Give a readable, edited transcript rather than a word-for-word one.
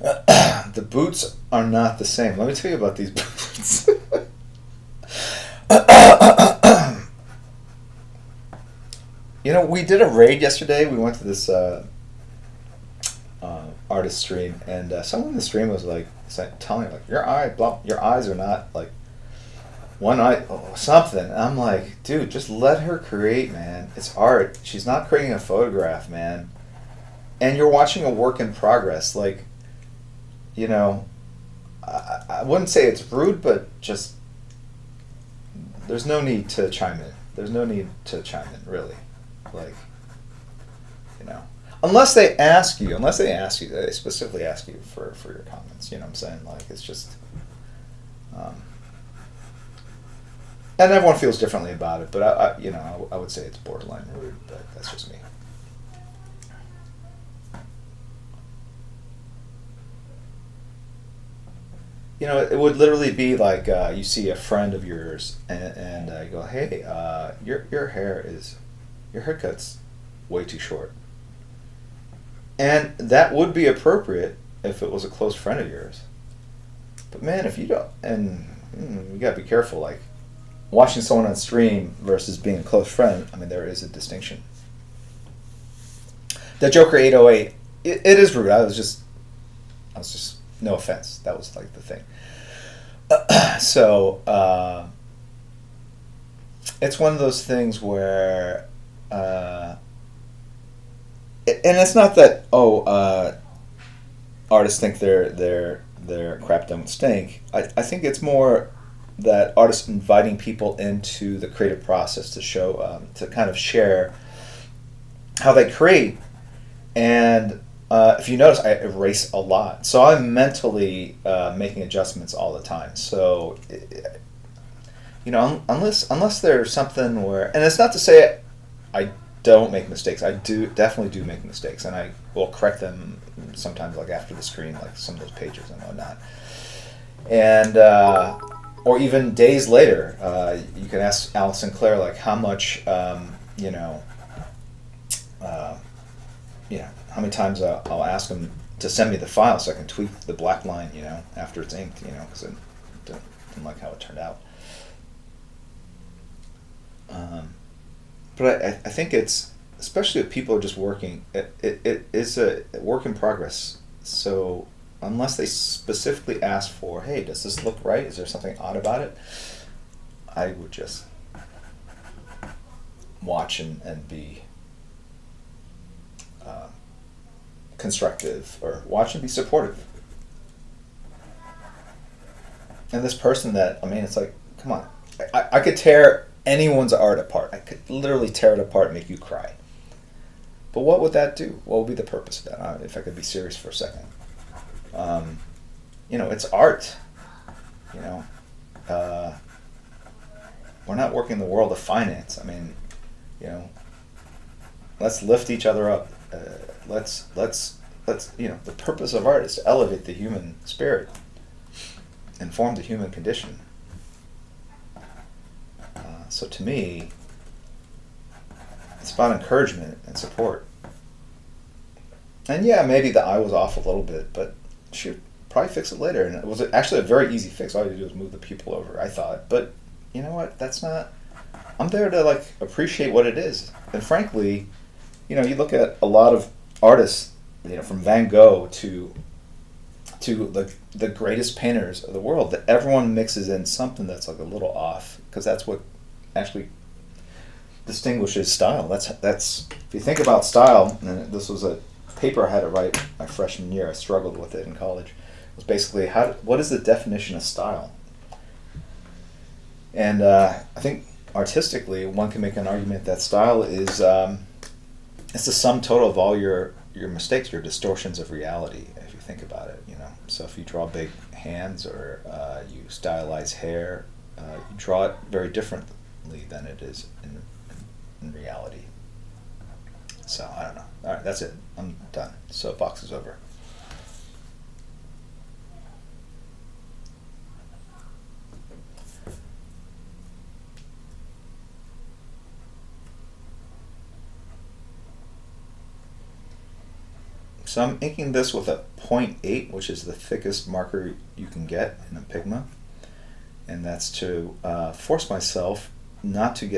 The boots are not the same. Let me tell you about these boots. You know, we did a raid yesterday. We went to this artist stream, and someone in the stream was like telling me like your eyes are not like one eye something. And I'm like, dude, just let her create, man. It's art. She's not creating a photograph, man. And you're watching a work in progress. Like, you know, I wouldn't say it's rude, but just there's no need to chime in. There's no need to chime in, really. Like, you know, unless they ask you, they specifically ask you for your comments. You know what I'm saying? Like, it's just, um, and everyone feels differently about it. But I would say it's borderline rude. But that's just me. You know, it would literally be like you see a friend of yours, and you go, "Hey, your haircut's way too short," and that would be appropriate if it was a close friend of yours. But man, if you don't, and you gotta be careful, like watching someone on stream versus being a close friend. I mean, there is a distinction. The Joker 808, it is rude. I was just no offense. That was like the thing. So it's one of those things where, and it's not that artists think their crap don't stink. I think it's more that artists inviting people into the creative process to show to kind of share how they create. And if you notice, I erase a lot, so I'm mentally making adjustments all the time. So, you know, unless there's something where, and it's not to say I don't make mistakes. I definitely do make mistakes, and I will correct them sometimes, like after the screen, like some of those pages and whatnot. And or even days later, you can ask Alex Sinclair like how much you know. How many times I'll ask them to send me the file so I can tweak the black line, you know, after it's inked, you know, because I didn't like how it turned out. But I think it's, especially if people are just working, it is a work in progress. So unless they specifically ask for, hey, does this look right? Is there something odd about it? I would just watch and be constructive, or watch and be supportive. And this person that, I mean, it's like, come on. I could tear anyone's art apart. I could literally tear it apart and make you cry. But what would that do? What would be the purpose of that? If I could be serious for a second. You know, it's art. You know, we're not working in the world of finance. I mean, you know, let's lift each other up. Let's you know, the purpose of art is to elevate the human spirit, inform the human condition. So to me, it's about encouragement and support. And yeah, maybe the eye was off a little bit, but she probably fix it later. And it was actually a very easy fix. All you do is move the pupil over, I thought. But you know what? That's not. I'm there to like appreciate what it is. And frankly, you know, you look at a lot of artists, you know, from Van Gogh to the greatest painters of the world, that everyone mixes in something that's like a little off, because that's what actually distinguishes style. That's if you think about style, and this was a paper I had to write my freshman year. I struggled with it in college. It was basically what is the definition of style? And I think artistically, one can make an argument that style is it's the sum total of all your mistakes, your distortions of reality, if you think about it, you know. So if you draw big hands, or you stylize hair, you draw it very differently than it is in reality. So I don't know. All right, that's it. I'm done. Soapbox is over. So I'm inking this with a 0.8, which is the thickest marker you can get in a Pigma. And that's to force myself not to get